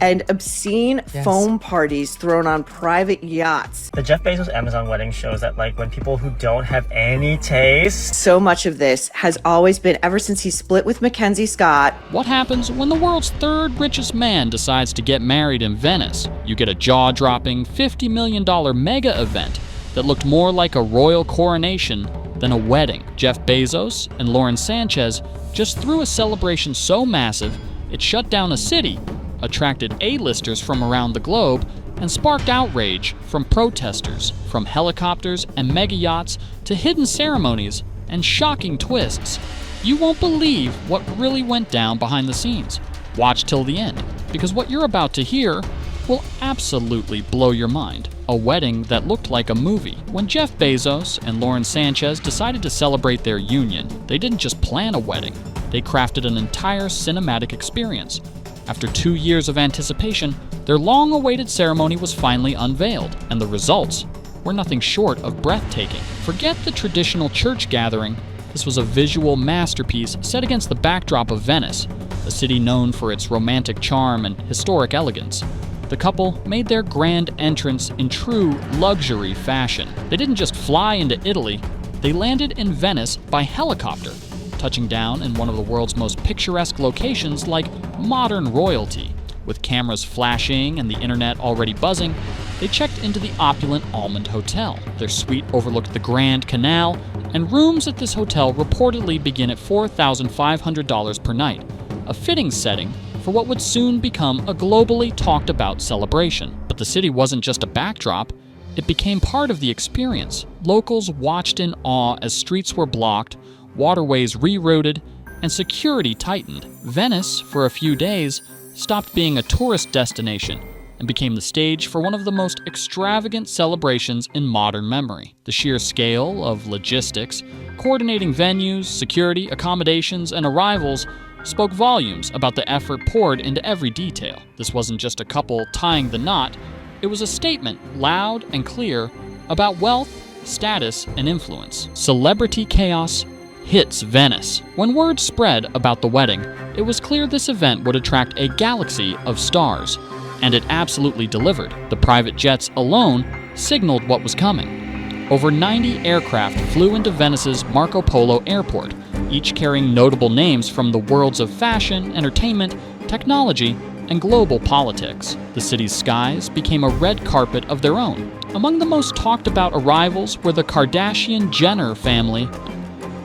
and obscene foam parties thrown on private yachts. The Jeff Bezos Amazon wedding shows that, like, when people who don't have any taste. So much of this has always been ever since he split with Mackenzie Scott. What happens when the world's third richest man decides to get married in Venice? You get a jaw-dropping $50 million mega event that looked more like a royal coronation than a wedding. Jeff Bezos and Lauren Sanchez just threw a celebration so massive it shut down a city, attracted A-listers from around the globe, and sparked outrage from protesters, from helicopters and mega yachts to hidden ceremonies and shocking twists. You won't believe what really went down behind the scenes. Watch till the end, because what you're about to hear will absolutely blow your mind. A wedding that looked like a movie. When Jeff Bezos and Lauren Sanchez decided to celebrate their union, they didn't just plan a wedding. They crafted an entire cinematic experience. After 2 years of anticipation, their long-awaited ceremony was finally unveiled, and the results were nothing short of breathtaking. Forget the traditional church gathering. This was a visual masterpiece set against the backdrop of Venice, a city known for its romantic charm and historic elegance. The couple made their grand entrance in true luxury fashion. They didn't just fly into Italy, they landed in Venice by helicopter, touching down in one of the world's most picturesque locations like modern royalty. With cameras flashing and the internet already buzzing, they checked into the opulent Almond Hotel. Their suite overlooked the Grand Canal, and rooms at this hotel reportedly begin at $4,500 per night, a fitting setting for what would soon become a globally talked about celebration. But the city wasn't just a backdrop, it became part of the experience. Locals watched in awe as streets were blocked, waterways rerouted, and security tightened. Venice, for a few days, stopped being a tourist destination and became the stage for one of the most extravagant celebrations in modern memory. The sheer scale of logistics, coordinating venues, security, accommodations, and arrivals spoke volumes about the effort poured into every detail. This wasn't just a couple tying the knot, it was a statement, loud and clear, about wealth, status, and influence. Celebrity chaos hits Venice. When word spread about the wedding, it was clear this event would attract a galaxy of stars, and it absolutely delivered. The private jets alone signaled what was coming. Over 90 aircraft flew into Venice's Marco Polo airport, each carrying notable names from the worlds of fashion, entertainment, technology, and global politics. The city's skies became a red carpet of their own. Among the most talked about arrivals were the Kardashian-Jenner family.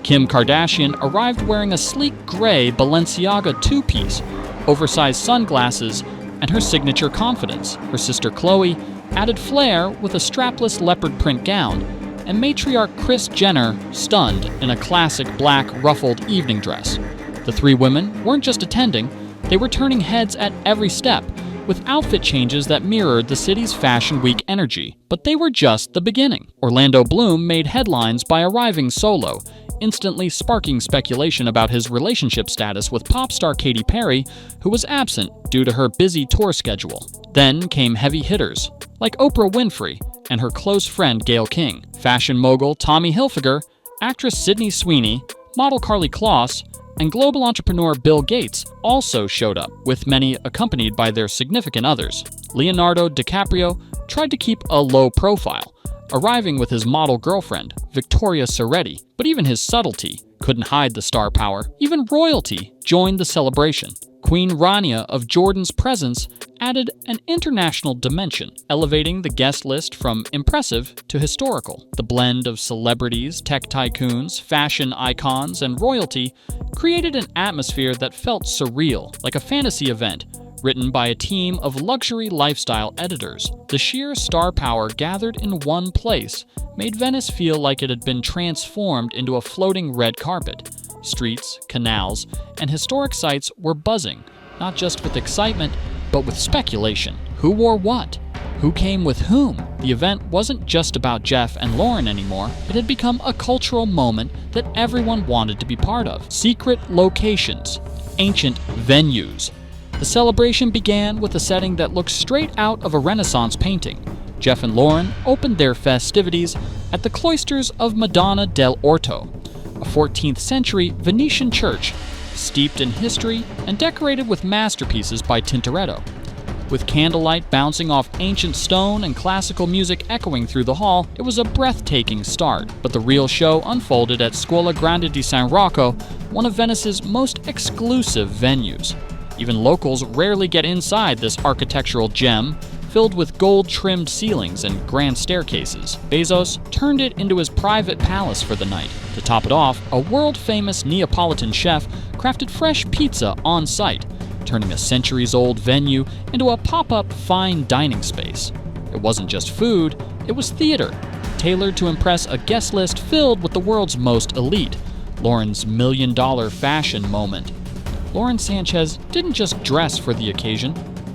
Kim Kardashian arrived wearing a sleek gray Balenciaga two-piece, oversized sunglasses, and her signature confidence. Her sister Khloe added flair with a strapless leopard print gown, and matriarch Kris Jenner stunned in a classic black ruffled evening dress. The three women weren't just attending, they were turning heads at every step, with outfit changes that mirrored the city's Fashion Week energy. But they were just the beginning. Orlando Bloom made headlines by arriving solo, instantly sparking speculation about his relationship status with pop star Katy Perry, who was absent due to her busy tour schedule. Then came heavy hitters, like Oprah Winfrey and her close friend Gayle King. Fashion mogul Tommy Hilfiger, actress Sydney Sweeney, model Karlie Kloss, and global entrepreneur Bill Gates also showed up, with many accompanied by their significant others. Leonardo DiCaprio tried to keep a low profile, arriving with his model girlfriend, Victoria Soretti, but even his subtlety couldn't hide the star power. Even royalty joined the celebration. Queen Rania of Jordan's presence added an international dimension, elevating the guest list from impressive to historical. The blend of celebrities, tech tycoons, fashion icons, and royalty created an atmosphere that felt surreal, like a fantasy event written by a team of luxury lifestyle editors. The sheer star power gathered in one place made Venice feel like it had been transformed into a floating red carpet. Streets, canals, and historic sites were buzzing, not just with excitement, but with speculation. Who wore what? Who came with whom? The event wasn't just about Jeff and Lauren anymore. It had become a cultural moment that everyone wanted to be part of. Secret locations, ancient venues. The celebration began with a setting that looked straight out of a Renaissance painting. Jeff and Lauren opened their festivities at the cloisters of Madonna del Orto, a 14th century Venetian church steeped in history and decorated with masterpieces by Tintoretto. With candlelight bouncing off ancient stone and classical music echoing through the hall, it was a breathtaking start. But the real show unfolded at Scuola Grande di San Rocco, one of Venice's most exclusive venues. Even locals rarely get inside this architectural gem, filled with gold-trimmed ceilings and grand staircases. Bezos turned it into his private palace for the night. To top it off, a world-famous Neapolitan chef crafted fresh pizza on site, turning a centuries-old venue into a pop-up fine dining space. It wasn't just food, it was theater, tailored to impress a guest list filled with the world's most elite, Lauren's million-dollar fashion moment. Lauren Sanchez didn't just dress for the occasion,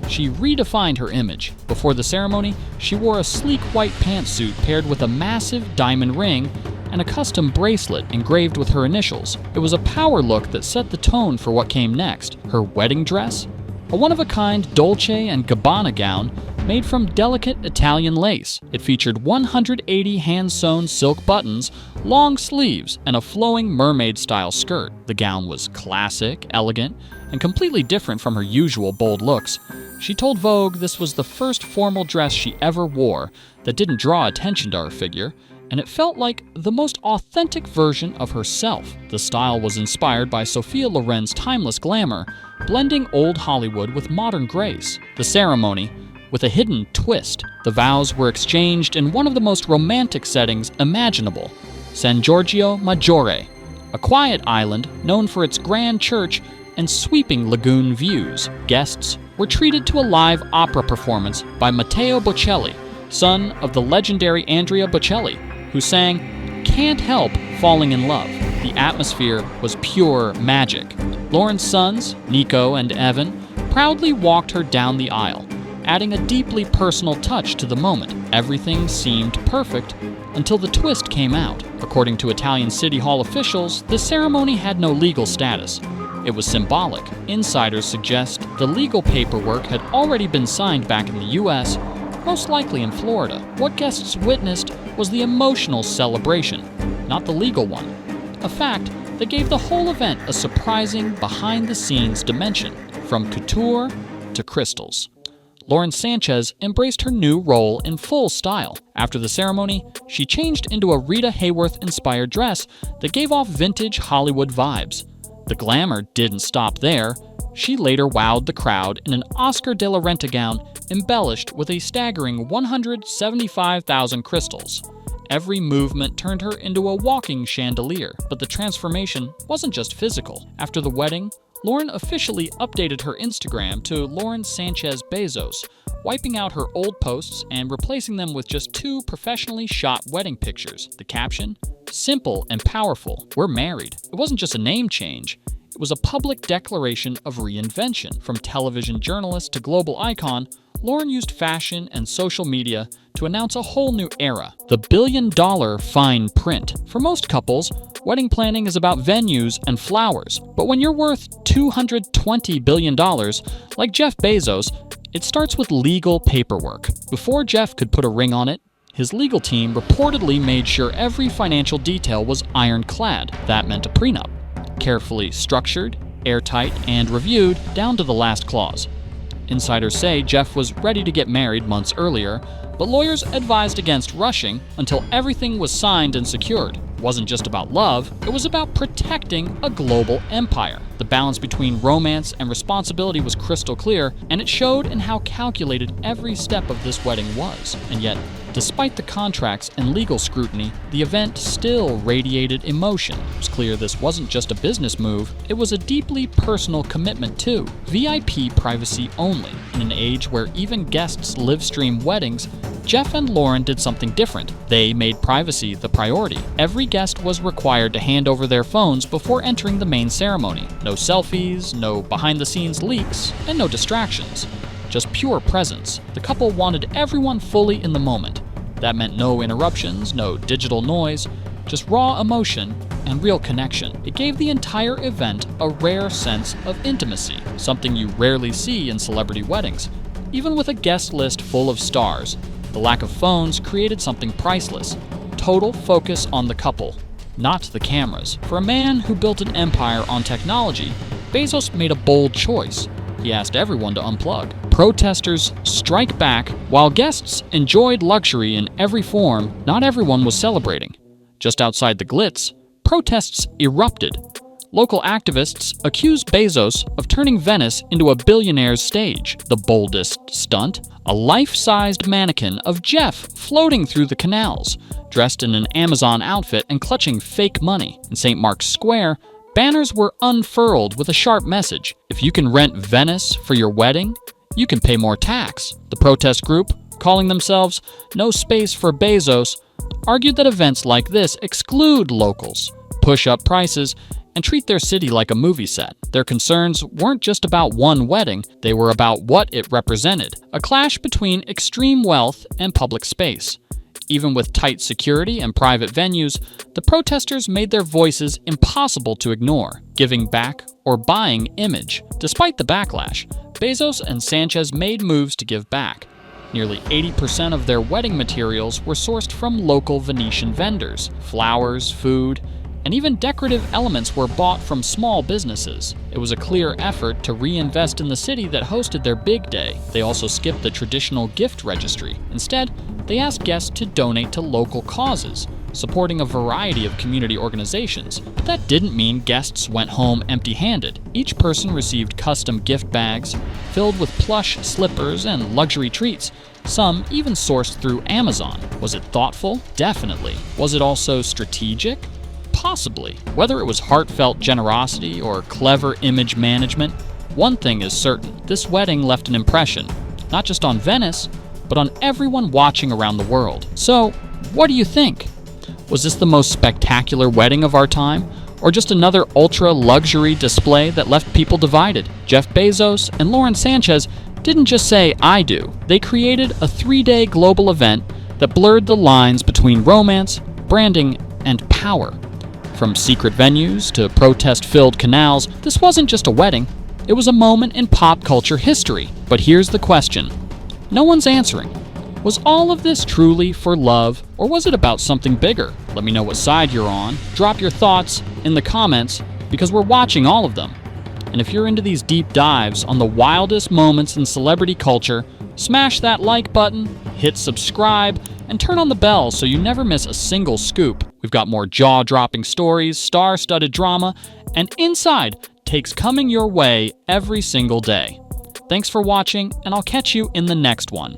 she redefined her image. Before the ceremony, she wore a sleek white pantsuit paired with a massive diamond ring and a custom bracelet engraved with her initials. It was a power look that set the tone for what came next. Her wedding dress? A one-of-a-kind Dolce & Gabbana gown made from delicate Italian lace. It featured 180 hand-sewn silk buttons, long sleeves, and a flowing mermaid-style skirt. The gown was classic, elegant, and completely different from her usual bold looks. She told Vogue this was the first formal dress she ever wore that didn't draw attention to her figure, and it felt like the most authentic version of herself. The style was inspired by Sophia Loren's timeless glamour, blending old Hollywood with modern grace. The ceremony, with a hidden twist. The vows were exchanged in one of the most romantic settings imaginable, San Giorgio Maggiore, a quiet island known for its grand church and sweeping lagoon views. Guests were treated to a live opera performance by Matteo Bocelli, son of the legendary Andrea Bocelli, who sang "Can't Help Falling in Love." The atmosphere was pure magic. Lauren's sons, Nico and Evan, proudly walked her down the aisle, adding a deeply personal touch to the moment. Everything seemed perfect until the twist came out. According to Italian City Hall officials, the ceremony had no legal status. It was symbolic. Insiders suggest the legal paperwork had already been signed back in the US, most likely in Florida. What guests witnessed was the emotional celebration, not the legal one. A fact that gave the whole event a surprising behind-the-scenes dimension, from couture to crystals. Lauren Sanchez embraced her new role in full style. After the ceremony, she changed into a Rita Hayworth-inspired dress that gave off vintage Hollywood vibes. The glamour didn't stop there. She later wowed the crowd in an Oscar de la Renta gown embellished with a staggering 175,000 crystals. Every movement turned her into a walking chandelier, but the transformation wasn't just physical. After the wedding, Lauren officially updated her Instagram to Lauren Sanchez Bezos, wiping out her old posts and replacing them with just 2 professionally shot wedding pictures. The caption? Simple and powerful. We're married. It wasn't just a name change. It was a public declaration of reinvention. From television journalist to global icon, Lauren used fashion and social media to announce a whole new era, the billion-dollar fine print. For most couples, wedding planning is about venues and flowers. But when you're worth $220 billion, like Jeff Bezos, it starts with legal paperwork. Before Jeff could put a ring on it, his legal team reportedly made sure every financial detail was ironclad. That meant a prenup, carefully structured, airtight, and reviewed down to the last clause. Insiders say Jeff was ready to get married months earlier, but lawyers advised against rushing until everything was signed and secured. It wasn't just about love, it was about protecting a global empire. The balance between romance and responsibility was crystal clear, and it showed in how calculated every step of this wedding was. And yet, despite the contracts and legal scrutiny, the event still radiated emotion. It was clear this wasn't just a business move, it was a deeply personal commitment too. VIP privacy only. In an age where even guests live stream weddings, Jeff and Lauren did something different. They made privacy the priority. Every guest was required to hand over their phones before entering the main ceremony. No selfies, no behind-the-scenes leaks, and no distractions. Just pure presence. The couple wanted everyone fully in the moment. That meant no interruptions, no digital noise, just raw emotion and real connection. It gave the entire event a rare sense of intimacy, something you rarely see in celebrity weddings. Even with a guest list full of stars, the lack of phones created something priceless. Total focus on the couple, not the cameras. For a man who built an empire on technology, Bezos made a bold choice. He asked everyone to unplug. protesters strike back. While guests enjoyed luxury in every form, not everyone was celebrating. Just outside the glitz, protests erupted. Local activists accused Bezos of turning Venice into a billionaire's stage. The boldest stunt, a life-sized mannequin of Jeff floating through the canals, dressed in an Amazon outfit and clutching fake money. In St. Mark's Square, banners were unfurled with a sharp message. If you can rent Venice for your wedding, you can pay more tax. The protest group, calling themselves No Space for Bezos, argued that events like this exclude locals, push up prices, and treat their city like a movie set. Their concerns weren't just about one wedding, they were about what it represented, a clash between extreme wealth and public space. Even with tight security and private venues, the protesters made their voices impossible to ignore, giving back or buying image. Despite the backlash, Bezos and Sanchez made moves to give back. Nearly 80% of their wedding materials were sourced from local Venetian vendors. Flowers, food, and even decorative elements were bought from small businesses. It was a clear effort to reinvest in the city that hosted their big day. They also skipped the traditional gift registry. Instead, they asked guests to donate to local causes, supporting a variety of community organizations. But that didn't mean guests went home empty-handed. Each person received custom gift bags filled with plush slippers and luxury treats, some even sourced through Amazon. Was it thoughtful? Definitely. Was it also strategic? Possibly. Whether it was heartfelt generosity or clever image management, one thing is certain. This wedding left an impression, not just on Venice, but on everyone watching around the world. So, what do you think? Was this the most spectacular wedding of our time, or just another ultra-luxury display that left people divided? Jeff Bezos and Lauren Sanchez didn't just say, "I do." They created a 3-day global event that blurred the lines between romance, branding, and power. From secret venues to protest-filled canals, this wasn't just a wedding, it was a moment in pop culture history. But here's the question no one's answering. Was all of this truly for love, or was it about something bigger? Let me know what side you're on. Drop your thoughts in the comments, because we're watching all of them. And if you're into these deep dives on the wildest moments in celebrity culture, smash that like button, hit subscribe, and turn on the bell so you never miss a single scoop. We've got more jaw-dropping stories, star-studded drama, and inside takes coming your way every single day. Thanks for watching, and I'll catch you in the next one.